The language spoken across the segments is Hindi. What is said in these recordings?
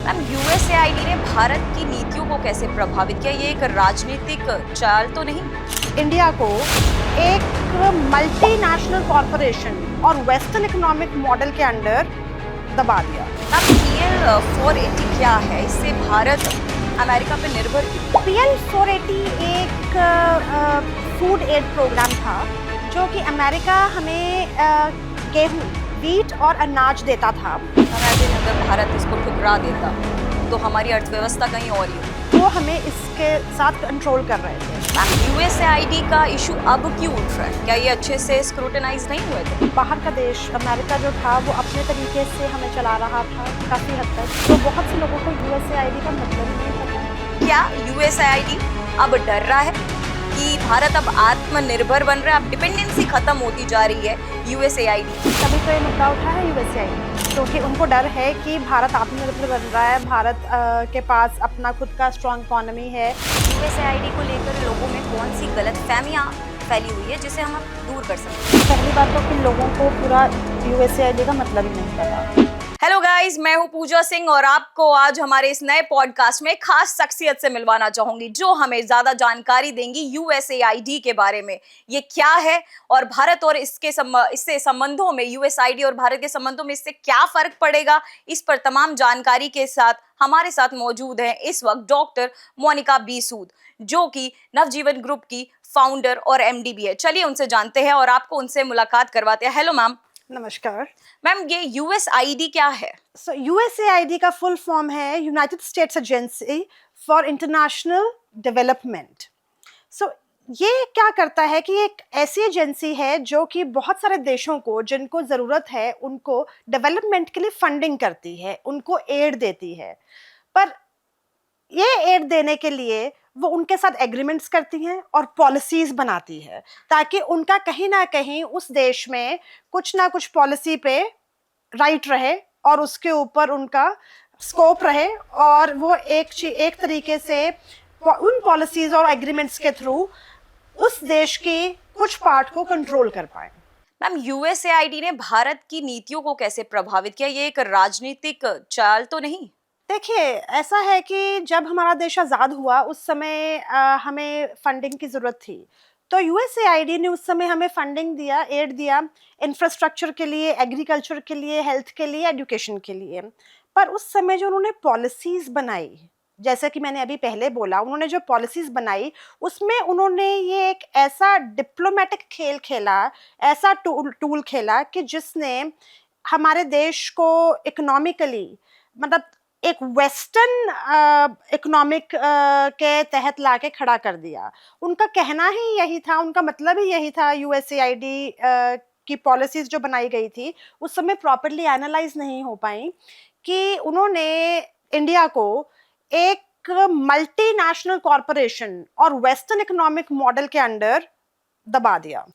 मैम, यूएसएआईडी ने भारत की नीतियों को कैसे प्रभावित किया? ये एक राजनीतिक चाल तो नहीं? इंडिया को एक मल्टीनेशनल कॉरपोरेशन और वेस्टर्न इकोनॉमिक मॉडल के अंडर दबा दिया। मैम, पीएल 480 क्या है? इससे भारत अमेरिका पे निर्भर क्यों? PL 480 एक फूड एड प्रोग्राम था जो कि अमेरिका हमें गेहूं, वीट और अनाज देता था। इमेजिन अगर भारत इसको ठुकरा देता तो हमारी अर्थव्यवस्था कहीं और ही होती। वो हमें इसके साथ कंट्रोल कर रहे थे। मैम, यूएसएआईडी का इशू अब क्यों उठ रहा है? क्या ये अच्छे से स्क्रूटनाइज नहीं हुए थे? बाहर का देश अमेरिका जो था वो अपने तरीके से हमें चला रहा था काफ़ी हद तक, तो बहुत से लोगों को USAID का मतलब नहीं पता। क्या यूएसएआईडी अब डर रहा है कि भारत अब आत्मनिर्भर बन रहा है, अब डिपेंडेंसी खत्म होती जा रही है यूएसएआईडी? तभी तो ये मुद्दा उठा है USAID, क्योंकि उनको डर है कि भारत आत्मनिर्भर बन रहा है, भारत के पास अपना खुद का स्ट्रॉन्ग इकोनॉमी है। यूएसएआईडी को लेकर लोगों में कौन सी गलतफहमियां फैली हुई है जिसे हम अब दूर कर सकते हैं? पहली बात तो कि लोगों को पूरा USAID का मतलब ही नहीं पता। हेलो गाइस, मैं हूं पूजा सिंह और आपको आज हमारे इस नए पॉडकास्ट में खास शख्सियत से मिलवाना चाहूंगी जो हमें ज्यादा जानकारी देंगी यूएसएआईडी के बारे में। ये क्या है और भारत और इससे संबंधों में, यूएसआईडी और भारत के संबंधों में इससे क्या फर्क पड़ेगा, इस पर तमाम जानकारी के साथ हमारे साथ मौजूद हैं इस वक्त डॉक्टर मोनिका बी सूद, जो कि नवजीवन ग्रुप की फाउंडर और MD भी है। चलिए उनसे जानते हैं और आपको उनसे मुलाकात करवाते हैं। Hello ma'am. नमस्कार मैम, ये USAID क्या है? सो USAID का फुल फॉर्म है United States agency for international development. So ये क्या करता है कि एक ऐसी एजेंसी है जो कि बहुत सारे देशों को जिनको ज़रूरत है उनको डेवलपमेंट के लिए फंडिंग करती है, उनको एड देती है। पर ये एड देने के लिए वो उनके साथ एग्रीमेंट्स करती हैं और पॉलिसीज़ बनाती है ताकि उनका कहीं ना कहीं उस देश में कुछ ना कुछ पॉलिसी पे राइट रहे और उसके ऊपर उनका स्कोप रहे और वो एक तरीके से उन पॉलिसीज़ और एग्रीमेंट्स के थ्रू उस देश की कुछ पार्ट को कंट्रोल कर पाए। मैम, यूएसएआईडी ने भारत की नीतियों को कैसे प्रभावित किया? ये एक राजनीतिक चाल तो नहीं? देखिए, ऐसा है कि जब हमारा देश आज़ाद हुआ उस समय हमें फंडिंग की ज़रूरत थी, तो USAID ने उस समय हमें फंडिंग दिया, एड दिया, इंफ्रास्ट्रक्चर के लिए, एग्रीकल्चर के लिए, हेल्थ के लिए, एजुकेशन के लिए। पर उस समय जो उन्होंने पॉलिसीज़ बनाई, जैसे कि मैंने अभी पहले बोला, उन्होंने जो पॉलिसीज़ बनाई उसमें उन्होंने ये एक ऐसा डिप्लोमेटिक खेल खेला, ऐसा टूल खेला कि जिसने हमारे देश को इकोनॉमिकली, मतलब एक वेस्टर्न इकोनॉमिक के तहत लाके खड़ा कर दिया। उनका कहना ही यही था, उनका मतलब ही यही था। USAID की पॉलिसीज़ जो बनाई गई थी उस समय प्रॉपर्ली एनालाइज नहीं हो पाई कि उन्होंने इंडिया को एक मल्टीनेशनल कॉरपोरेशन और वेस्टर्न इकोनॉमिक मॉडल के अंडर दबा दिया।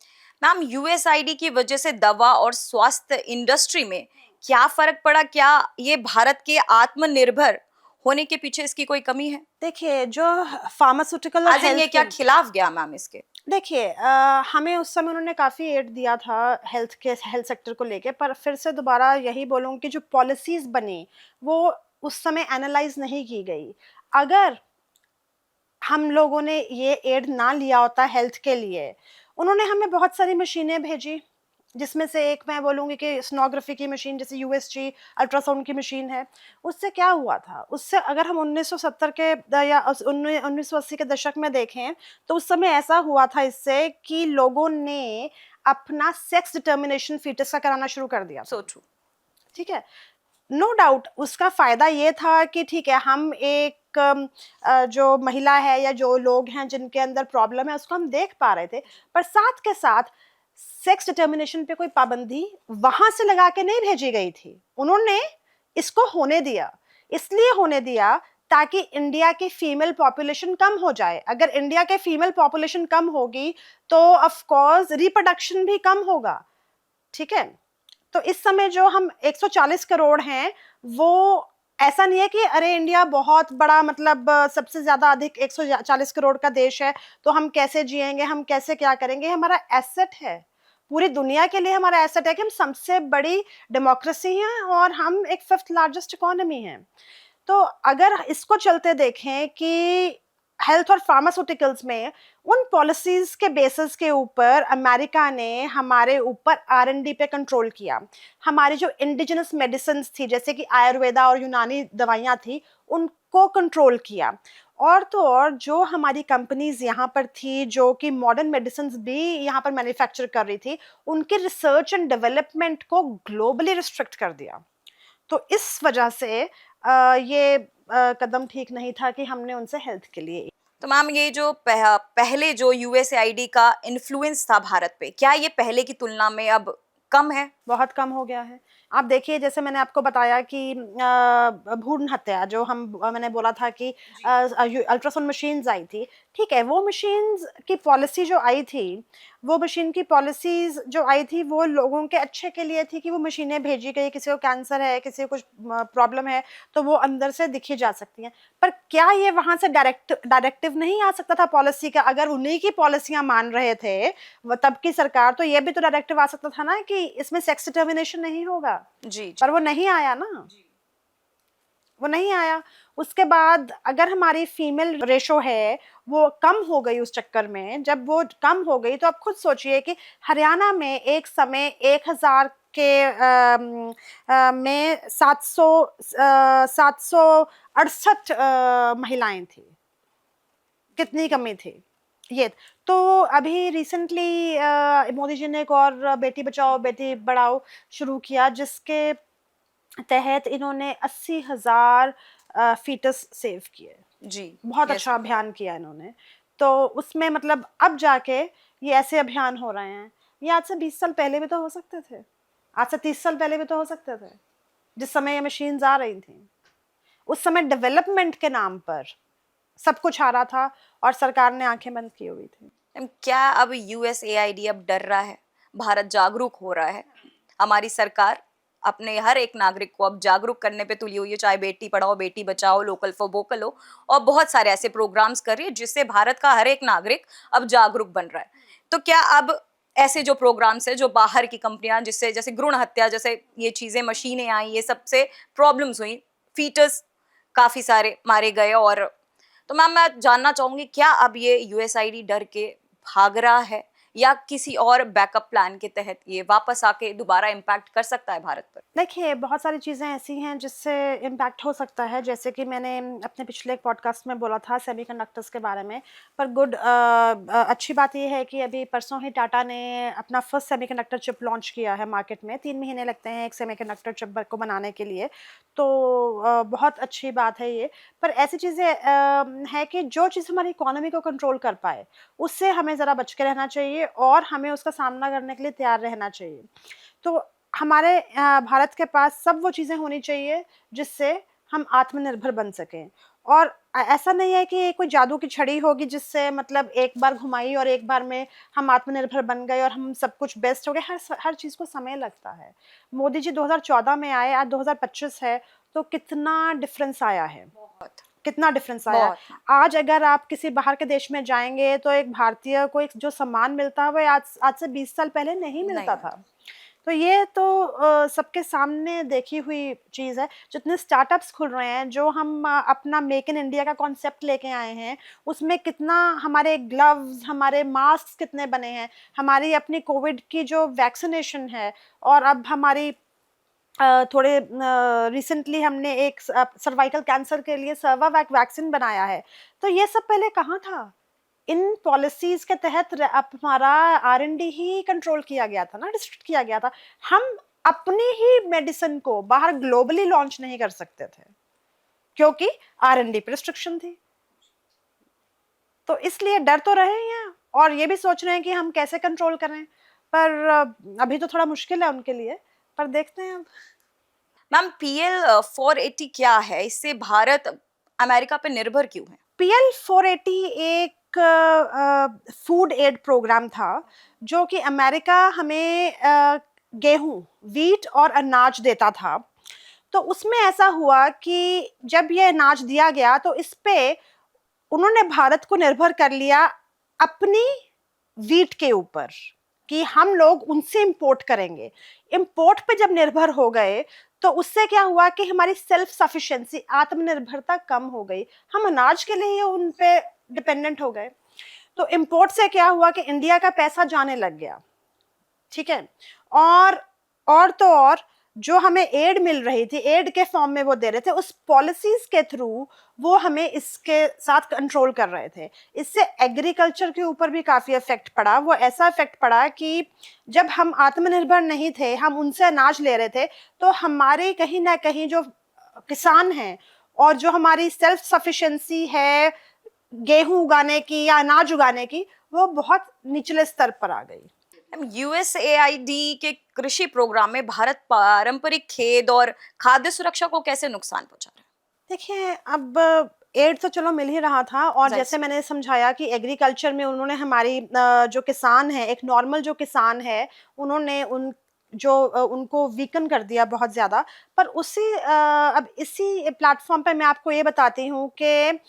मैम, यूएसआईडी की वजह से दवा और स्वास्थ्य इंडस्ट्री में क्या फर्क पड़ा? क्या ये भारत के आत्मनिर्भर होने के पीछे इसकी कोई कमी है? देखिए, जो फार्मास्यूटिकल और आज ये क्या खिलाफ गया मैम इसके? देखिए, हमें उस समय उन्होंने काफ़ी एड दिया था हेल्थ सेक्टर को लेके, पर फिर से दोबारा यही बोलूँगी कि जो पॉलिसीज़ बनी वो उस समय एनालाइज नहीं की गई। अगर हम लोगों ने ये एड ना लिया होता हेल्थ के लिए, उन्होंने हमें बहुत सारी मशीनें भेजी, जिसमें से एक मैं बोलूँगी कि सोनोग्राफी की मशीन, जैसे USG अल्ट्रासाउंड की मशीन है। उससे क्या हुआ था, उससे अगर हम 1970 के या 1980 के दशक में देखें तो उस समय ऐसा हुआ था इससे कि लोगों ने अपना सेक्स डिटर्मिनेशन फीटस का कराना शुरू कर दिया। So true. ठीक है, नो डाउट उसका फ़ायदा ये था कि ठीक है, हम एक जो महिला है या जो लोग हैं जिनके अंदर प्रॉब्लम है उसको हम देख पा रहे थे, पर साथ के साथ सेक्स डिटर्मिनेशन पे कोई पाबंदी वहां से लगा के नहीं भेजी गई थी। उन्होंने इसको होने दिया, इसलिए होने दिया ताकि इंडिया की फीमेल पॉपुलेशन कम हो जाए। अगर इंडिया के फीमेल पॉपुलेशन कम होगी तो ऑफ कोर्स रिप्रोडक्शन भी कम होगा। ठीक है, तो इस समय जो हम 140 करोड़ हैं, वो ऐसा नहीं है कि अरे इंडिया बहुत बड़ा, मतलब सबसे ज़्यादा अधिक 140 करोड़ का देश है तो हम कैसे जिएंगे, हम कैसे क्या करेंगे। हमारा एसेट है, पूरी दुनिया के लिए हमारा एसेट है कि हम सबसे बड़ी डेमोक्रेसी हैं और हम एक 5th लार्जेस्ट इकोनॉमी हैं। तो अगर इसको चलते देखें कि हेल्थ और फार्मास्यूटिकल्स में उन पॉलिसीज के बेसिस के ऊपर अमेरिका ने हमारे ऊपर R&D पे कंट्रोल किया, हमारी जो इंडिजिनस मेडिसिन थी जैसे कि आयुर्वेदा और यूनानी दवाइयाँ थी उनको कंट्रोल किया, और तो और जो हमारी कंपनीज यहाँ पर थी जो कि मॉडर्न मेडिसिन भी यहाँ पर मैन्युफैक्चर कर रही थी, उनके रिसर्च एंड डेवलपमेंट को ग्लोबली रिस्ट्रिक्ट कर दिया। तो इस वजह से ये कदम ठीक नहीं था कि हमने उनसे हेल्थ के लिए। तो मैम ये जो पहले जो यूएसएआईडी का इन्फ्लुएंस था भारत पे, क्या ये पहले की तुलना में अब कम है? बहुत कम हो गया है। आप देखिए जैसे मैंने आपको बताया कि भ्रूण हत्या जो मैंने बोला था कि अल्ट्रासाउंड मशीन्स आई थी, ठीक है, वो मशीन्स की पॉलिसी जो आई थी, वो मशीन की पॉलिसीज जो आई थी वो लोगों के अच्छे के लिए थी कि वो मशीनें भेजी गई, किसी को कैंसर है, किसी को कुछ प्रॉब्लम है तो वो अंदर से दिखी जा सकती हैं। पर क्या ये वहाँ से डायरेक्टिव नहीं आ सकता था पॉलिसी का? अगर उन्हीं की पॉलिसियां मान रहे थे तब की सरकार, तो ये भी तो डायरेक्टिव आ सकता था ना कि इसमें सेक्स डिटर्मिनेशन नहीं होगा। जी। पर वो नहीं आया ना, वो नहीं आया। उसके बाद अगर हमारी फीमेल रेशो है वो कम हो गई उस चक्कर में, जब वो कम हो गई तो आप खुद सोचिए कि हरियाणा में एक समय 1000 के में 768 महिलाएं थी, कितनी कमी थी ये। तो अभी रिसेंटली मोदी जी ने एक और बेटी बचाओ बेटी पढ़ाओ शुरू किया जिसके तहत इन्होंने 80,000 फीटस सेव किए। जी, बहुत अच्छा अभियान किया इन्होंने। तो उसमें मतलब अब जाके ये ऐसे अभियान हो रहे हैं, ये आज से 20 साल पहले भी तो हो सकते थे, आज से 30 साल पहले भी तो हो सकते थे, जिस समय ये मशीन्स आ रही थी। उस समय डेवलपमेंट के नाम पर सब कुछ आ रहा था और सरकार ने आंखें बंद की हुई थी। मैम क्या अब यूएसएआईडी अब डर रहा है? भारत जागरूक हो रहा है? हमारी सरकार अपने हर एक नागरिक को अब जागरूक करने पे तुली हुई है, चाहे Beti Padhao Beti Bachao, local for vocal हो, और बहुत सारे ऐसे प्रोग्राम्स कर रही है जिससे भारत का हर एक नागरिक अब जागरूक बन रहा है। तो क्या अब ऐसे जो प्रोग्राम्स है जो बाहर की कंपनियां, जिससे जैसे भ्रूण हत्या जैसे ये चीजें मशीनें आई, ये सबसे प्रॉब्लम्स हुई, फीटस काफी सारे मारे गए, और तो मैम मैं जानना चाहूंगी क्या अब ये यूएसआईडी डर के भाग रहा है या किसी और बैकअप प्लान के तहत ये वापस आके दोबारा इम्पैक्ट कर सकता है भारत पर? देखिए बहुत सारी चीज़ें ऐसी हैं जिससे इम्पैक्ट हो सकता है, जैसे कि मैंने अपने पिछले एक पॉडकास्ट में बोला था सेमीकंडक्टर्स के बारे में। पर अच्छी बात ये है कि अभी परसों ही टाटा ने अपना फर्स्ट सेमीकंडक्टर चिप लॉन्च किया है मार्केट में। 3 महीने लगते हैं एक सेमीकंडक्टर चिप को बनाने के लिए, तो बहुत अच्छी बात है ये। पर ऐसी चीज़ें है कि जो चीज़ हमारी इकोनॉमी को कंट्रोल कर पाए उससे हमें ज़रा बच के रहना चाहिए और हमें उसका सामना करने के लिए तैयार रहना चाहिए। तो हमारे भारत के पास सब वो चीज़ें होनी चाहिए जिससे हम आत्मनिर्भर बन सकें। और ऐसा नहीं है कि कोई जादू की छड़ी होगी जिससे मतलब एक बार घुमाई और एक बार में हम आत्मनिर्भर बन गए और हम सब कुछ बेस्ट हो गए। हर चीज़ को समय लगता है। मोदी जी 2014 में आए, आज 2025 है, तो कितना डिफरेंस आया है, बहुत कितना डिफरेंस आया है। आज अगर आप किसी बाहर के देश में जाएंगे तो एक भारतीय को एक जो सम्मान मिलता है वो आज से 20 साल पहले नहीं मिलता था। तो ये तो सबके सामने देखी हुई चीज़ है। जितने स्टार्टअप्स खुल रहे हैं, जो हम अपना मेक इन इंडिया का कॉन्सेप्ट लेके आए हैं, उसमें कितना हमारे ग्लव्स, हमारे मास्क कितने बने हैं, हमारी अपनी कोविड की जो वैक्सीनेशन है, और अब हमारी थोड़े रिसेंटली हमने एक सर्वाइकल कैंसर के लिए सर्वावैक वैक्सीन बनाया है। तो ये सब पहले कहाँ था? इन पॉलिसीज के तहत हमारा R&D ही कंट्रोल किया गया था ना, रिस्ट्रिक्ट किया गया था। हम अपनी ही मेडिसिन को बाहर ग्लोबली लॉन्च नहीं कर सकते थे क्योंकि R&D पे रिस्ट्रिक्शन थी। तो इसलिए डर तो रहे हैं और ये भी सोच रहे हैं कि हम कैसे कंट्रोल करें, पर अभी तो थोड़ा मुश्किल है उनके लिए, पर देखते हैं अब। मैम PL 480 क्या है? इससे भारत अमेरिका पे निर्भर क्यों है? PL 480 एक फूड एड प्रोग्राम था जो कि अमेरिका हमें गेहूं, वीट और अनाज देता था। तो उसमें ऐसा हुआ कि जब ये अनाज दिया गया तो इस पे उन्होंने भारत को निर्भर कर लिया अपनी वीट के ऊपर कि हम लोग उनसे इंपोर्ट करेंगे। इम्पोर्ट पे जब निर्भर हो गए तो उससे क्या हुआ कि हमारी सेल्फ सफिशिएंसी, आत्मनिर्भरता कम हो गई। हम अनाज के लिए ही उन पे डिपेंडेंट हो गए। तो इम्पोर्ट से क्या हुआ कि इंडिया का पैसा जाने लग गया, ठीक है। और तो और जो हमें एड मिल रही थी, एड के फॉर्म में वो दे रहे थे, उस पॉलिसीज के थ्रू वो हमें इसके साथ कंट्रोल कर रहे थे। इससे एग्रीकल्चर के ऊपर भी काफ़ी इफेक्ट पड़ा। वो ऐसा इफेक्ट पड़ा कि जब हम आत्मनिर्भर नहीं थे, हम उनसे अनाज ले रहे थे, तो हमारे कहीं ना कहीं जो किसान हैं और जो हमारी सेल्फ सफिशिएंसी है गेहूं उगाने की या अनाज उगाने की, वो बहुत निचले स्तर पर आ गई। यूएसएआईडी के कृषि प्रोग्राम में भारत पारंपरिक खेत और खाद्य सुरक्षा को कैसे नुकसान पहुंचा रहा है? देखिए, अब एड तो चलो मिल ही रहा था, और जाहिर जैसे मैंने समझाया कि एग्रीकल्चर में उन्होंने हमारी जो किसान है, एक नॉर्मल जो किसान है, उन्होंने उनको वीकन कर दिया बहुत ज़्यादा। पर अब इसी प्लेटफॉर्म पे मैं आपको ये बताती हूँ कि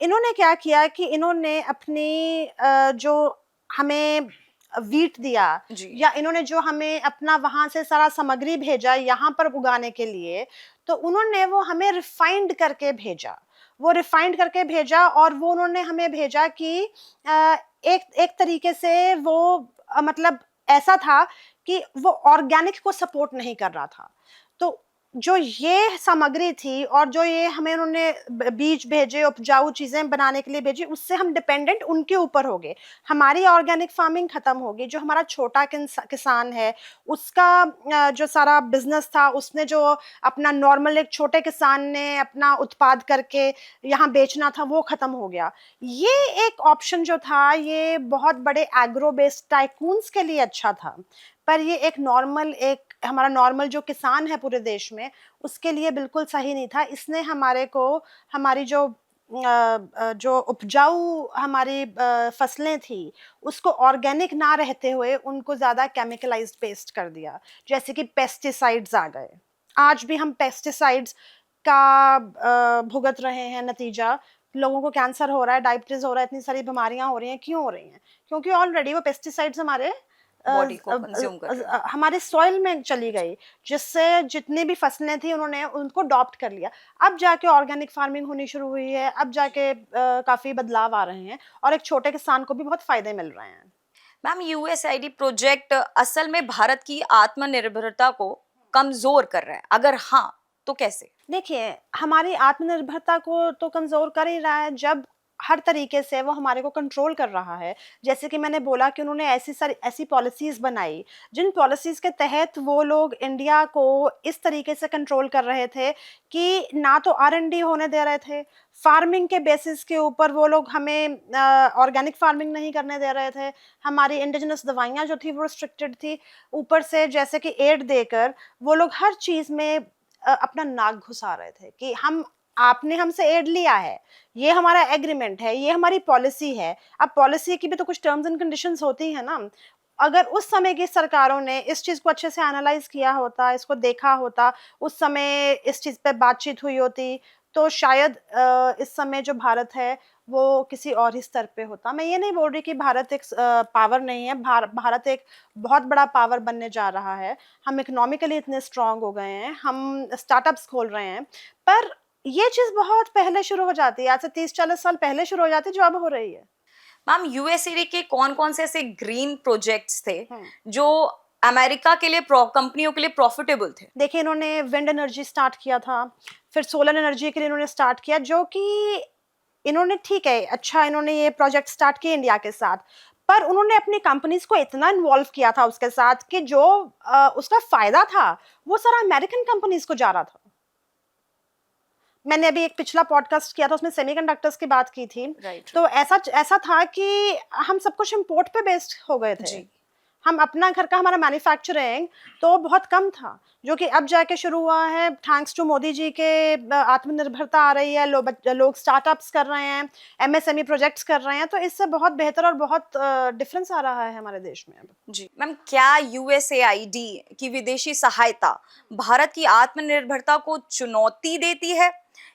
इन्होंने क्या किया कि इन्होंने अपनी जो हमें वीट दिया, जी। या इन्होंने जो हमें अपना वहां से सारा सामग्री भेजा यहाँ पर उगाने के लिए, तो उन्होंने वो हमें रिफाइंड करके भेजा। और वो उन्होंने हमें भेजा कि एक एक तरीके से वो मतलब ऐसा था कि वो ऑर्गेनिक को सपोर्ट नहीं कर रहा था। तो जो ये सामग्री थी और जो ये हमें उन्होंने बीज भेजे, उपजाऊ चीजें बनाने के लिए भेजी, उससे हम डिपेंडेंट उनके ऊपर हो गए। हमारी ऑर्गेनिक फार्मिंग खत्म हो गई। जो हमारा छोटा किसान है, उसका जो सारा बिजनेस था, उसने जो अपना नॉर्मल एक छोटे किसान ने अपना उत्पाद करके यहाँ बेचना था, वो खत्म हो गया। ये एक ऑप्शन जो था, ये बहुत बड़े एग्रो बेस्ड टाइकून्स के लिए अच्छा था, पर ये एक हमारा नॉर्मल जो किसान है पूरे देश में, उसके लिए बिल्कुल सही नहीं था। इसने हमारे को हमारी जो उपजाऊ हमारी फसलें थी, उसको ऑर्गेनिक ना रहते हुए उनको ज़्यादा केमिकलाइज्ड पेस्ट कर दिया। जैसे कि पेस्टिसाइड्स आ गए। आज भी हम पेस्टिसाइड्स का भुगत रहे हैं नतीजा। लोगों को कैंसर हो रहा है, डायबिटीज हो रहा है, इतनी सारी बीमारियां हो रही हैं। क्यों हो रही हैं? क्योंकि ऑलरेडी वो पेस्टिसाइड्स हमारे बॉडी को कंज्यूम कर रहे हैं। हमारे सॉइल में चली गई, जिससे जितनी भी फसलें थी उन्होंने उनको अडॉप्ट कर लिया। अब जाके ऑर्गेनिक फार्मिंग होनी शुरू हुई है, अब जाके काफी बदलाव आ रहे हैं, और एक छोटे किसान को भी बहुत फायदे मिल रहे हैं। मैम, यूएसआईडी प्रोजेक्ट असल में भारत की आत्मनिर्भरता को कमजोर कर रहा है? अगर हाँ, तो कैसे? देखिए, हमारी आत्मनिर्भरता को तो कमज़ोर कर ही रहा है, जब हर तरीके से वो हमारे को कंट्रोल कर रहा है। जैसे कि मैंने बोला कि उन्होंने ऐसी पॉलिसीज़ बनाई, जिन पॉलिसीज़ के तहत वो लोग इंडिया को इस तरीके से कंट्रोल कर रहे थे कि ना तो R&D होने दे रहे थे, फार्मिंग के बेसिस के ऊपर वो लोग हमें ऑर्गेनिक फार्मिंग नहीं करने दे रहे थे, हमारी इंडिजिनस दवाइयाँ जो थी वो रिस्ट्रिक्टेड थी। ऊपर से जैसे कि एड देकर वो लोग हर चीज़ में अपना नाक घुसा रहे थे कि आपने हमसे एड लिया है, ये हमारा एग्रीमेंट है, ये हमारी पॉलिसी है। अब पॉलिसी की भी तो कुछ टर्म्स एंड कंडीशंस होती हैं ना। अगर उस समय की सरकारों ने इस चीज़ को अच्छे से एनालाइज किया होता, इसको देखा होता, उस समय इस चीज़ पे बातचीत हुई होती, तो शायद इस समय जो भारत है वो किसी और ही स्तर पे होता। मैं ये नहीं बोल रही कि भारत एक पावर नहीं है, भारत एक बहुत बड़ा पावर बनने जा रहा है। हम इकोनॉमिकली इतने स्ट्रांग हो गए हैं, हम स्टार्टअप्स खोल रहे हैं, पर ये चीज़ बहुत पहले शुरू हो जाती है, आज से 30-40 साल पहले शुरू हो जाती है, जो अब हो रही है। मैम, यूएसएडी के कौन कौन से ऐसे ग्रीन प्रोजेक्ट्स थे हम्म। जो अमेरिका के लिए, कंपनियों के लिए प्रॉफिटेबल थे? देखिए, इन्होंने विंड एनर्जी स्टार्ट किया था, फिर सोलर एनर्जी के लिए इन्होंने स्टार्ट किया, जो कि इन्होंने ठीक है, अच्छा इन्होंने ये प्रोजेक्ट स्टार्ट किए इंडिया के साथ, पर उन्होंने अपनी कंपनीज को इतना इन्वॉल्व किया था उसके साथ कि जो उसका फायदा था वो सारा अमेरिकन कंपनीज को जा रहा था। मैंने अभी एक पिछला पॉडकास्ट किया था, उसमें सेमीकंडक्टर्स की बात की थी। राइट। तो ऐसा था कि हम सब कुछ इम्पोर्ट पे बेस्ड हो गए थे। जी। हम अपना घर का हमारा मैन्युफैक्चरिंग तो बहुत कम था, जो कि अब जाके शुरू हुआ है। थैंक्स टू मोदी जी के आत्मनिर्भरता आ रही है, लोग स्टार्टअप्स कर रहे हैं, MSME प्रोजेक्ट्स कर रहे हैं, तो इससे बहुत बेहतर और बहुत डिफरेंस आ रहा है हमारे देश में अब। जी मैम, क्या यूएसएआईडी की विदेशी सहायता भारत की आत्मनिर्भरता को चुनौती देती है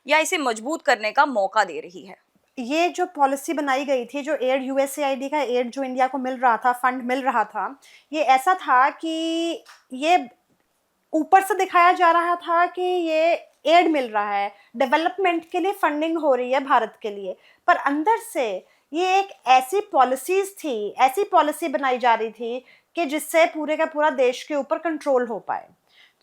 या इसे मजबूत करने का मौका दे रही है? ये जो पॉलिसी बनाई गई थी, जो एड यूएसएआईडी का एड जो इंडिया को मिल रहा था, फंड मिल रहा था, ये ऐसा था कि ये ऊपर से दिखाया जा रहा था कि ये एड मिल रहा है, डेवलपमेंट के लिए फंडिंग हो रही है भारत के लिए, पर अंदर से ये एक ऐसी पॉलिसीज थी, ऐसी पॉलिसी बनाई जा रही थी कि जिससे पूरे का पूरा देश के ऊपर कंट्रोल हो पाए।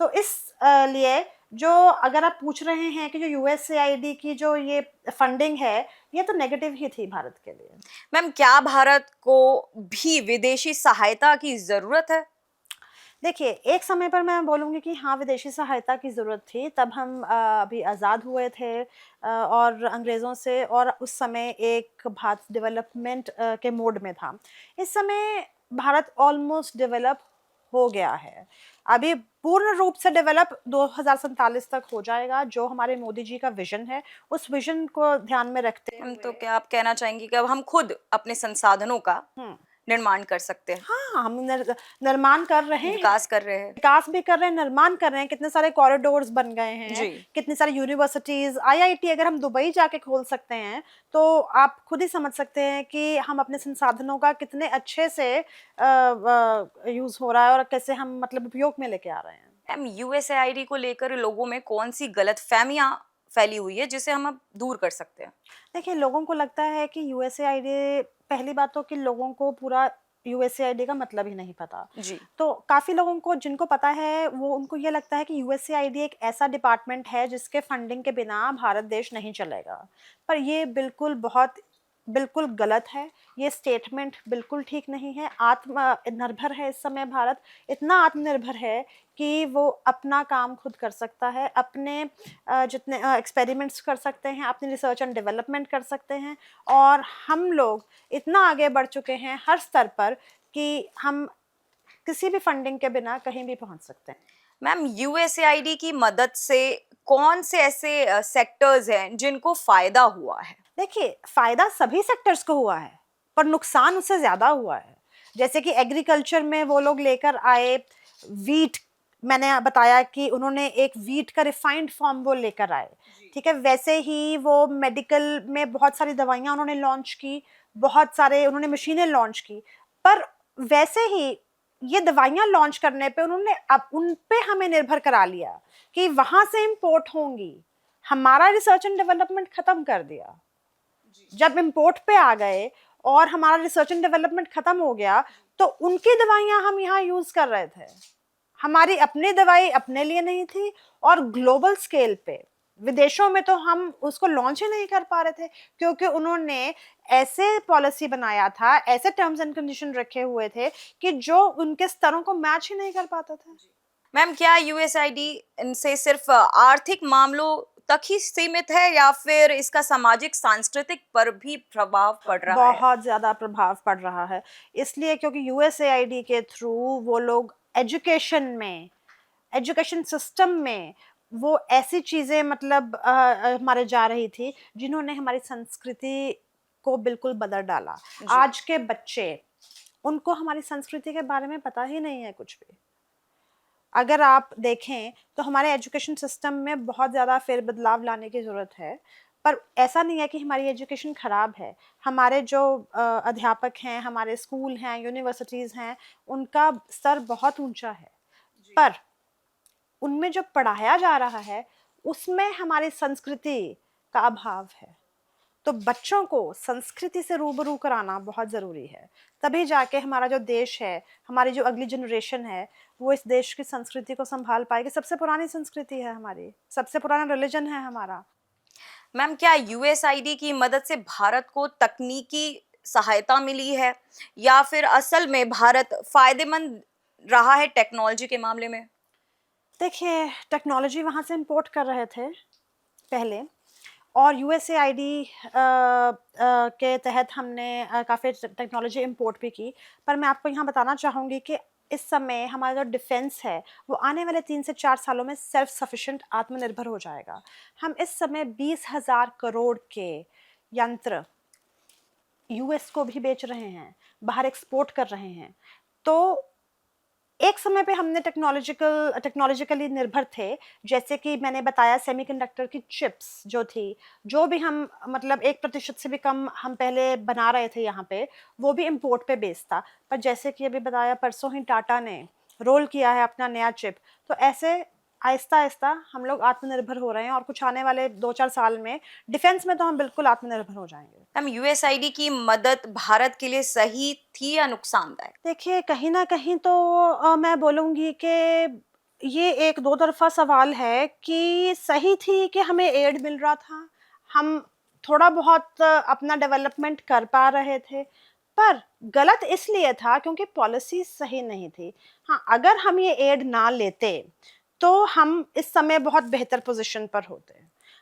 तो इस लिए जो अगर आप पूछ रहे हैं कि जो यूएसएआईडी की जो ये फंडिंग है, ये तो नेगेटिव ही थी भारत के लिए। मैम, क्या भारत को भी विदेशी सहायता की जरूरत है? देखिए, एक समय पर मैं बोलूँगी कि हाँ, विदेशी सहायता की ज़रूरत थी। तब हम अभी आज़ाद हुए थे और अंग्रेज़ों से, और उस समय एक भारत डेवलपमेंट के मोड में था। इस समय भारत ऑलमोस्ट डेवलप हो गया है। अभी पूर्ण रूप से डेवलप 2047 तक हो जाएगा, जो हमारे मोदी जी का विज़न है। उस विज़न को ध्यान में रखते मैम, तो हुए क्या आप कहना चाहेंगी कि अब हम खुद अपने संसाधनों का हुँ। निर्माण कर सकते हैं, हाँ, हम निर्माण कर रहे हैं। विकास कर रहे हैं? विकास भी कर रहे हैं, निर्माण कर रहे हैं, कितने सारे कॉरिडोर्स बन गए हैं, जी। कितनी सारी यूनिवर्सिटीज, आईआईटी अगर हम दुबई जाके खोल सकते हैं, तो आप खुद ही समझ सकते हैं कि हम अपने संसाधनों का कितने अच्छे से यूज हो रहा है और कैसे हम मतलब उपयोग में लेके आ रहे हैं। मैम, यूएसएआईडी को लेकर लोगों में कौन सी गलतफहमियां फैली हुई है जिसे हम अब दूर कर सकते हैं? देखिए, लोगों को लगता है कि यूएसएआईडी, पहली बात तो कि लोगों को पूरा यूएसएआईडी का मतलब ही नहीं पता। जी। तो काफ़ी लोगों को जिनको पता है, वो उनको ये लगता है कि यूएसएआईडी एक ऐसा डिपार्टमेंट है जिसके फंडिंग के बिना भारत देश नहीं चलेगा। पर ये बिल्कुल गलत है। ये स्टेटमेंट बिल्कुल ठीक नहीं है। आत्मनिर्भर है इस समय भारत, इतना आत्मनिर्भर है कि वो अपना काम खुद कर सकता है, अपने जितने एक्सपेरिमेंट्स कर सकते हैं, अपनी रिसर्च एंड डेवलपमेंट कर सकते हैं, और हम लोग इतना आगे बढ़ चुके हैं हर स्तर पर कि हम किसी भी फंडिंग के बिना कहीं भी पहुंच सकते हैं। मैम, यूएसएआईडी की मदद से कौन से ऐसे सेक्टर्स हैं जिनको फायदा हुआ है? देखिए, फायदा सभी सेक्टर्स को हुआ है, पर नुकसान उससे ज्यादा हुआ है। जैसे कि एग्रीकल्चर में वो लोग लेकर आए वीट, मैंने बताया कि उन्होंने एक वीट का रिफाइंड फॉर्म वो लेकर आए, ठीक है। वैसे ही वो मेडिकल में बहुत सारी दवाइयां उन्होंने लॉन्च की, बहुत सारे उन्होंने मशीनें लॉन्च की, पर वैसे ही ये दवाइयां लॉन्च करने पे उन्होंने अब उन पे हमें निर्भर करा लिया कि वहां से इंपोर्ट होंगी। हमारा रिसर्च एंड डेवलपमेंट खत्म कर दिया। जब इंपोर्ट पे आ गए और हमारा रिसर्च एंड डेवलपमेंट खत्म हो गया, तो उनकी दवाइयां हम यहाँ यूज कर रहे थे। हमारी अपनी दवाई अपने लिए नहीं थी, और ग्लोबल स्केल पे विदेशों में तो हम उसको लॉन्च ही नहीं कर पा रहे थे, क्योंकि उन्होंने ऐसे पॉलिसी बनाया था, ऐसे टर्म्स एंड कंडीशन रखे हुए थे कि जो उनके स्तरों को मैच ही नहीं कर पाता था। मैम, क्या यूएसआईडी इनसे सिर्फ आर्थिक मामलों तक ही सीमित है या फिर इसका सामाजिक सांस्कृतिक पर भी प्रभाव पड़ रहा है? बहुत ज़्यादा प्रभाव पड़ रहा है, इसलिए क्योंकि यूएसएआईडी के थ्रू वो लोग एजुकेशन सिस्टम में वो ऐसी चीज़ें मतलब हमारे जा रही थी जिन्होंने हमारी संस्कृति को बिल्कुल बदल डाला। आज के बच्चे, उनको हमारी संस्कृति के बारे में पता ही नहीं है कुछ भी। अगर आप देखें तो हमारे एजुकेशन सिस्टम में बहुत ज़्यादा फेरबदलाव लाने की ज़रूरत है, पर ऐसा नहीं है कि हमारी एजुकेशन ख़राब है। हमारे जो अध्यापक हैं, हमारे स्कूल हैं, यूनिवर्सिटीज़ हैं, उनका स्तर बहुत ऊंचा है, पर उनमें जो पढ़ाया जा रहा है उसमें हमारी संस्कृति का अभाव है। तो बच्चों को संस्कृति से रूबरू कराना बहुत ज़रूरी है, तभी जाके हमारा जो देश है, हमारी जो अगली जनरेशन है, वो इस देश की संस्कृति को संभाल पाएगी। सबसे पुरानी संस्कृति है हमारी, सबसे पुराना रिलीजन है हमारा। मैम, क्या यूएसआईडी की मदद से भारत को तकनीकी सहायता मिली है या फिर असल में भारत फायदेमंद रहा है टेक्नोलॉजी के मामले में? देखिए, टेक्नोलॉजी वहाँ से इंपोर्ट कर रहे थे पहले, और यूएसएआईडी के तहत हमने काफ़ी टेक्नोलॉजी इंपोर्ट भी की। पर मैं आपको यहाँ बताना चाहूँगी कि इस समय हमारा जो डिफेंस है वो आने वाले 3 से 4 सालों में सेल्फ सफिशिएंट, आत्मनिर्भर हो जाएगा। हम इस समय 20,000 करोड़ के यंत्र यूएस को भी बेच रहे हैं, बाहर एक्सपोर्ट कर रहे हैं। तो एक समय पे हमने टेक्नोलॉजिकली निर्भर थे, जैसे कि मैंने बताया सेमीकंडक्टर की चिप्स जो थी, जो भी हम मतलब 1% से भी कम हम पहले बना रहे थे यहाँ पे, वो भी इम्पोर्ट पे बेस्ड था। पर जैसे कि अभी बताया, परसों ही टाटा ने रोल किया है अपना नया चिप, तो ऐसे आहिस्ता आहिस्ता हम लोग आत्मनिर्भर हो रहे हैं, और कुछ आने वाले 2-4 साल में डिफेंस में तो हम बिल्कुल आत्मनिर्भर हो जाएंगे। मैम, यूएसआईडी की मदद भारत के लिए सही थी या नुकसानदायक? देखिए, कहीं न कहीं तो मैं बोलूँगी कि ये एक दो तरफ़ा सवाल है कि सही थी कि हमें एड मिल रहा था, हम थोड़ा बहुत अपना डेवलपमेंट कर पा रहे थे, पर गलत इसलिए था क्योंकि पॉलिसी सही नहीं थी। हाँ, अगर हम ये एड ना लेते, तो हम इस समय बहुत बेहतर पोज़ीशन पर होते।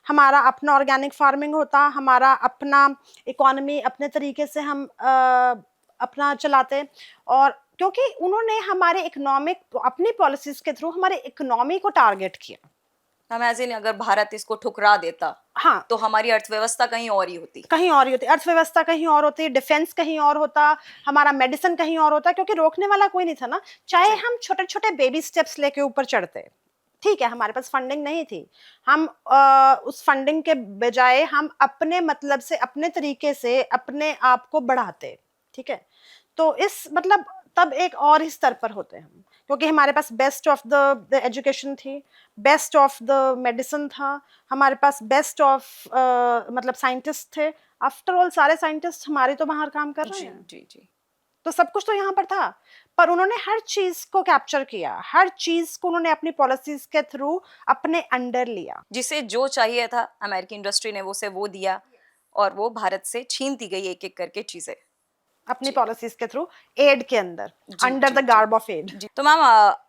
हमारा अपना ऑर्गेनिक फार्मिंग होता, हमारा अपना इकोनॉमी अपने तरीके से हम अपना चलाते, और क्योंकि उन्होंने हमारे इकोनॉमिक अपनी पॉलिसीज़ के थ्रू हमारे इकोनॉमी को टारगेट किया। हम एज़ इन अगर भारत इसको ठुकरा देता, हाँ, तो हमारी अर्थव्यवस्था कहीं और ही होती। कहीं और ही होती, अर्थव्यवस्था कहीं और होती, डिफेंस कहीं और होता, हमारा मेडिसिन कहीं और होता, क्योंकि रोकने वाला कोई नहीं था ना। चाहे जी। हम छोटे-छोटे बेबी स्टेप्स लेके ऊपर चढ़ते, ठीक है, हमारे पास फंडिंग नहीं थी। हम उस फंडिंग के बजाय हम अपने मतलब से, अपने तरीके से अपने आप को बढ़ाते, ठीक है? तो इस मतलब तब एक और ही स्तर पर होते हम, क्योंकि हमारे पास बेस्ट ऑफ द एजुकेशन थी, बेस्ट ऑफ द मेडिसिन था, हमारे पास बेस्ट ऑफ मतलब साइंटिस्ट थे। आफ्टर ऑल सारे साइंटिस्ट हमारे तो बाहर काम कर रहे जी, हैं, जी, जी। तो सब कुछ तो यहाँ पर था। पर उन्होंने हर चीज़ को कैप्चर किया, हर चीज़ को उन्होंने अपनी पॉलिसीज़ के थ्रू अपने अंडर लिया। जिसे जो चाहिए था अमेरिकी इंडस्ट्री ने उसे वो दिया, और वो भारत से छीनती गई एक-एक करके चीज़ें। अपनी जी। पॉलिसीज़ के थ्रू, एड के अंदर, ji, under ji, the ji. Garb of aid. Ji, तो मैम,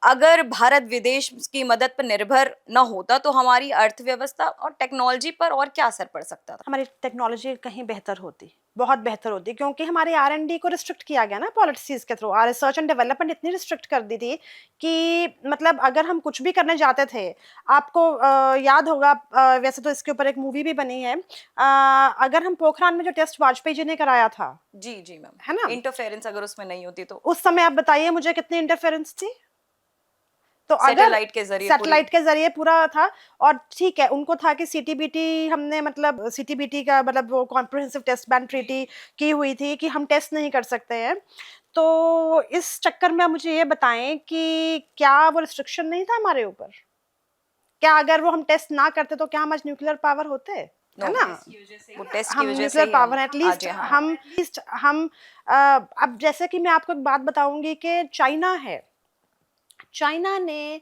अगर भारत विदेश की मदद पर निर्भर ना होता, तो हमारी अर्थव्यवस्था और टेक्नोलॉजी पर और क्या असर पड़ सकता था? हमारी टेक्नोलॉजी कहीं बेहतर होती, बहुत बेहतर होती, क्योंकि हमारे आर-एन-डी को रिस्ट्रिक्ट किया गया ना पॉलिसीज़ के थ्रू। रिसर्च एंड डेवलपमेंट इतनी रिस्ट्रिक्ट कर दी थी कि मतलब अगर हम कुछ भी करने जाते थे, आपको याद होगा, वैसे तो इसके ऊपर एक मूवी भी बनी है, अगर हम पोखरान में जो टेस्ट वाजपेयी जी ने कराया था, जी, जी मैम। है ना? इंटरफेरेंस अगर उसमें नहीं होती तो उस समय आप बताइए मुझे कितनी इंटरफेरेंस थी? तो अगर सैटेलाइट के ज़रिए पूरी। सैटेलाइट के ज़रिए पूरा था, और ठीक है, उनको था कि सीटीबीटी, हमने मतलब सीटीबीटी का मतलब वो कॉम्प्रिहेंसिव टेस्ट बैन ट्रीटी की हुई थी कि हम टेस्ट नहीं कर सकते हैं। तो इस चक्कर में आप मुझे ये बताएँ कि क्या वो रिस्ट्रिक्शन नहीं था हमारे ऊपर? क्या अगर वो हम टेस्ट ना करते तो क्या हम आज न्यूक्लियर पावर होते? नो, है ना? वो टेस्ट की हम वजह से न्यूक्लियर ही पावर हम हैं, आज यहाँ हैं। एटलीस्ट हम अब जैसे कि मैं आपको एक बात बताऊँगी कि चाइना है। चाइना ने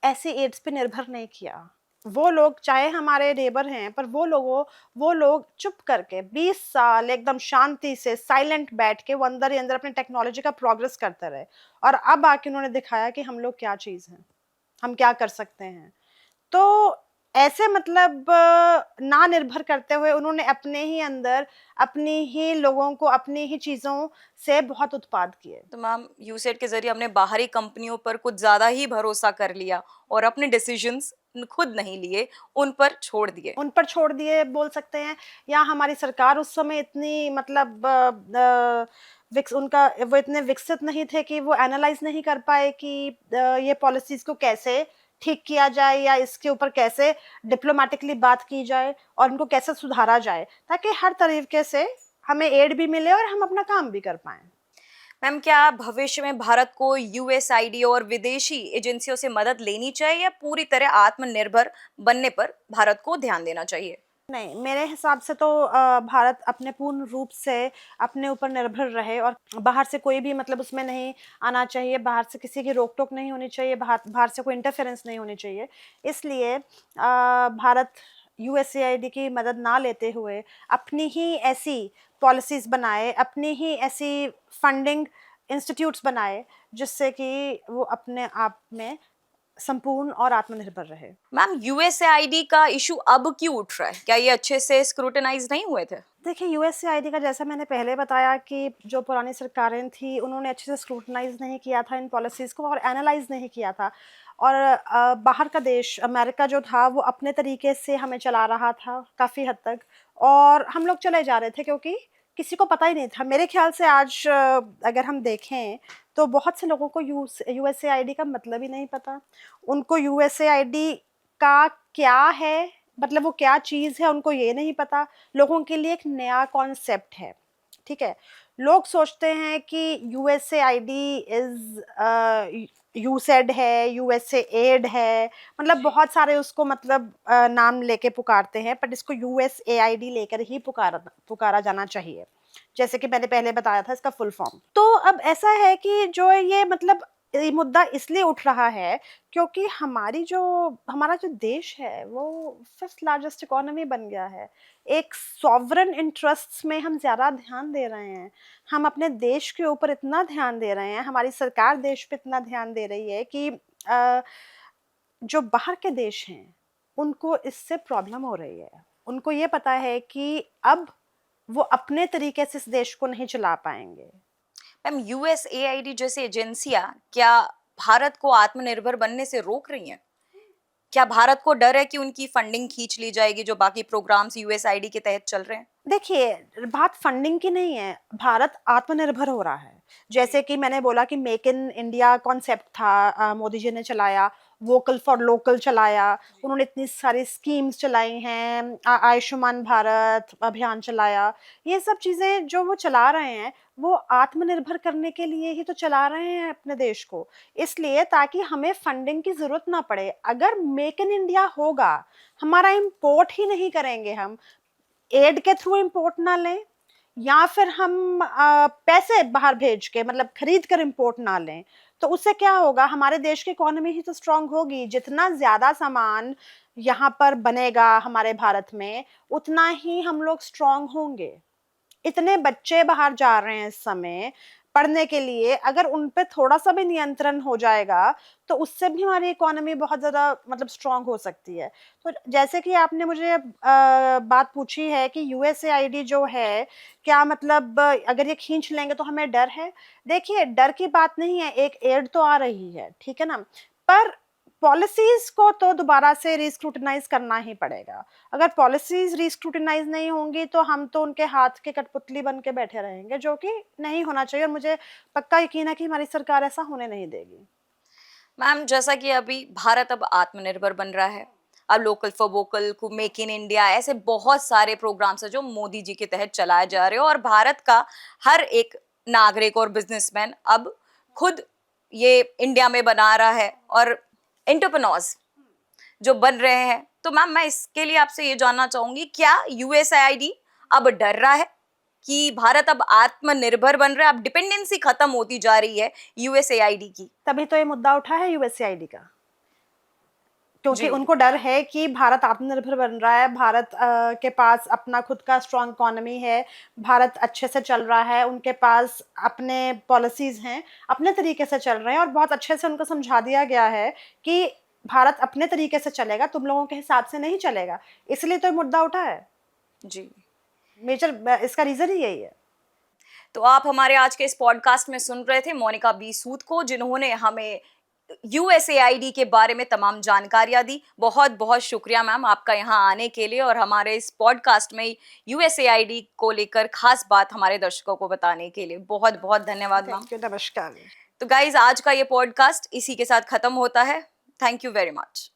ऐसे एड्स पे निर्भर नहीं किया। वो लोग चाहे हमारे नेबर हैं, पर वो लोग चुप करके 20 साल एकदम शांति से साइलेंट बैठ के वो अंदर ही अंदर अपनी टेक्नोलॉजी का प्रोग्रेस करते रहे, और अब आके उन्होंने दिखाया कि हम लोग क्या चीज़ हैं, हम क्या कर सकते हैं। तो ऐसे मतलब ना निर्भर करते हुए उन्होंने अपने ही अंदर, अपनी ही लोगों को, अपनी ही चीज़ों से बहुत उत्पाद किए। तो मैम, यूसेट के ज़रिए हमने बाहरी कंपनियों पर कुछ ज़्यादा ही भरोसा कर लिया और अपने डिसीजंस खुद नहीं लिए, उन पर छोड़ दिए। उन पर छोड़ दिए बोल सकते हैं, या हमारी सरकार उस समय इतनी मतलब वो इतने विकसित नहीं थे कि वो एनालाइज नहीं कर पाए कि ये पॉलिसीज़ को कैसे ठीक किया जाए, या इसके ऊपर कैसे डिप्लोमैटिकली बात की जाए और उनको कैसे सुधारा जाए, ताकि हर तरीके से हमें एड भी मिले और हम अपना काम भी कर पाएँ। मैम, क्या भविष्य में भारत को यूएसआईडी और विदेशी एजेंसियों से मदद लेनी चाहिए, या पूरी तरह आत्मनिर्भर बनने पर भारत को ध्यान देना चाहिए? नहीं, मेरे हिसाब से तो भारत अपने पूर्ण रूप से अपने ऊपर निर्भर रहे, और बाहर से कोई भी मतलब उसमें नहीं आना चाहिए, बाहर से किसी की रोक-टोक नहीं होनी चाहिए, बाहर बाहर से कोई इंटरफेरेंस नहीं होनी चाहिए। इसलिए भारत यूएसएआईडी की मदद ना लेते हुए अपनी ही ऐसी पॉलिसीज़ बनाए, अपनी ही ऐसी फंडिंग इंस्टीट्यूट्स बनाए, जिससे कि वो अपने आप में संपूर्ण और आत्मनिर्भर रहे। मैम, यूएसएआईडी का इशू अब क्यों उठ रहा है? क्या ये अच्छे से स्क्रूटनाइज नहीं हुए थे? देखिए, यूएसएआईडी का जैसा मैंने पहले बताया कि जो पुरानी सरकारें थी, उन्होंने अच्छे से स्क्रूटनाइज़ नहीं किया था इन पॉलिसीज़ को, और एनालाइज़ नहीं किया था, और बाहर का देश अमेरिका जो था वो अपने तरीके से हमें चला रहा था काफ़ी हद तक, और हम लोग चले जा रहे थे, क्योंकि किसी को पता ही नहीं था। मेरे ख्याल से आज अगर हम देखें तो बहुत से लोगों को यूएसएआईडी का मतलब ही नहीं पता। उनको यूएसएआईडी का क्या है, मतलब वो क्या चीज़ है, उनको ये नहीं पता। लोगों के लिए एक नया कॉन्सेप्ट है, ठीक है। लोग सोचते हैं कि यूएसएआईडी इज़ यूसेड है, यूएसए एड है, मतलब बहुत सारे उसको मतलब नाम लेके पुकारते हैं, पर इसको यूएसएआईडी लेकर ही पुकारा जाना चाहिए, जैसे कि मैंने पहले बताया था इसका फुल फॉर्म। तो अब ऐसा है कि जो ये मतलब ये मुद्दा इसलिए उठ रहा है क्योंकि हमारा जो देश है वो 5th लार्जेस्ट इकोनॉमी बन गया है। एक सॉवरन इंटरेस्ट्स में हम ज़्यादा ध्यान दे रहे हैं, हम अपने देश के ऊपर इतना ध्यान दे रहे हैं, हमारी सरकार देश पे इतना ध्यान दे रही है कि जो बाहर के देश हैं उनको इससे प्रॉब्लम हो रही है। उनको ये पता है कि अब वो अपने तरीके से इस देश को नहीं चला पाएंगे। मैम, यूएसएआईडी जैसी एजेंसियां क्या भारत को आत्मनिर्भर बनने से रोक रही हैं? क्या भारत को डर है कि उनकी फंडिंग खींच ली जाएगी जो बाकी प्रोग्राम्स यूएसआईडी के तहत चल रहे हैं? देखिए, बात फंडिंग की नहीं है, भारत आत्मनिर्भर हो रहा है। जैसे कि मैंने बोला कि मेक इन इंडिया कॉन्सेप्ट था, मोदी जी ने चलाया, वोकल फॉर लोकल चलाया, उन्होंने इतनी सारी स्कीम्स चलाई हैं, आयुष्मान भारत अभियान चलाया। ये सब चीज़ें जो वो चला रहे हैं, वो आत्मनिर्भर करने के लिए ही तो चला रहे हैं अपने देश को। इसलिए ताकि हमें फंडिंग की ज़रूरत ना पड़े। अगर मेक इन इंडिया होगा, हमारा इम्पोर्ट ही नहीं करेंगे हम, एड के थ्रू इंपोर्ट ना लें, या फिर हम पैसे बाहर भेज के मतलब खरीद कर इंपोर्ट ना लें, तो उससे क्या होगा, हमारे देश की इकोनॉमी ही तो स्ट्रांग होगी। जितना ज़्यादा सामान यहाँ पर बनेगा हमारे भारत में, उतना ही हम लोग स्ट्रांग होंगे। इतने बच्चे बाहर जा रहे हैं इस समय पढ़ने के लिए, अगर उन पे थोड़ा सा भी नियंत्रण हो जाएगा तो उससे भी हमारी इकोनॉमी बहुत ज़्यादा मतलब स्ट्रांग हो सकती है। तो जैसे कि आपने मुझे बात पूछी है कि यूएसएआईडी जो है, क्या मतलब अगर ये खींच लेंगे तो हमें डर है? देखिए, डर की बात नहीं है, एक एड तो आ रही है, ठीक है ना? पर पॉलिसीज़ को तो दोबारा से रीस्क्रूटिनाइज़ करना ही पड़ेगा। अगर पॉलिसीज़ रीस्क्रूटिनाइज़ नहीं होंगी तो हम तो उनके हाथ के कठपुतली बन के बैठे रहेंगे, जो कि नहीं होना चाहिए, और मुझे पक्का यकीन है कि हमारी सरकार ऐसा होने नहीं देगी। मैम, जैसा कि अभी भारत अब आत्मनिर्भर बन रहा है, अब local for vocal, make in India, ऐसे बहुत सारे प्रोग्राम्स हैं जो मोदी जी के तहत चलाए जा रहे हो, और भारत का हर एक नागरिक और बिजनेसमैन अब खुद ये इंडिया में बना रहा है और एंटरप्रेन्योर्स जो बन रहे हैं। तो मैम, मैं इसके लिए आपसे ये जानना चाहूंगी, क्या यूएसआईडी अब डर रहा है कि भारत अब आत्मनिर्भर बन रहा है, अब डिपेंडेंसी खत्म होती जा रही है यूएसएआईडी की? तभी तो ये मुद्दा उठा है यूएसएआईडी का, क्योंकि जी। उनको डर है कि भारत आत्मनिर्भर बन रहा है, भारत के पास अपना खुद का स्ट्रॉन्ग इकोनॉमी है, भारत अच्छे से चल रहा है, उनके पास अपने पॉलिसीज़ हैं, अपने तरीके से चल रहे हैं, और बहुत अच्छे से उनको समझा दिया गया है कि भारत अपने तरीके से चलेगा, तुम लोगों के हिसाब से नहीं चलेगा। इसलिए तो ये मुद्दा उठा है। जी। मेजर इसका रीज़न ही यही है। तो आप हमारे आज के इस पॉडकास्ट में सुन रहे थे मोनिका बी सूद को, जिन्होंने हमें यूएसएआईडी के बारे में तमाम जानकारियां दी। बहुत बहुत शुक्रिया मैम आपका यहाँ आने के लिए और हमारे इस पॉडकास्ट में यूएसएआईडी को लेकर खास बात हमारे दर्शकों को बताने के लिए। बहुत बहुत धन्यवाद मैम। थैंक यू, नमस्कार। तो गाइज, आज का ये पॉडकास्ट इसी के साथ खत्म होता है। Thank you very much.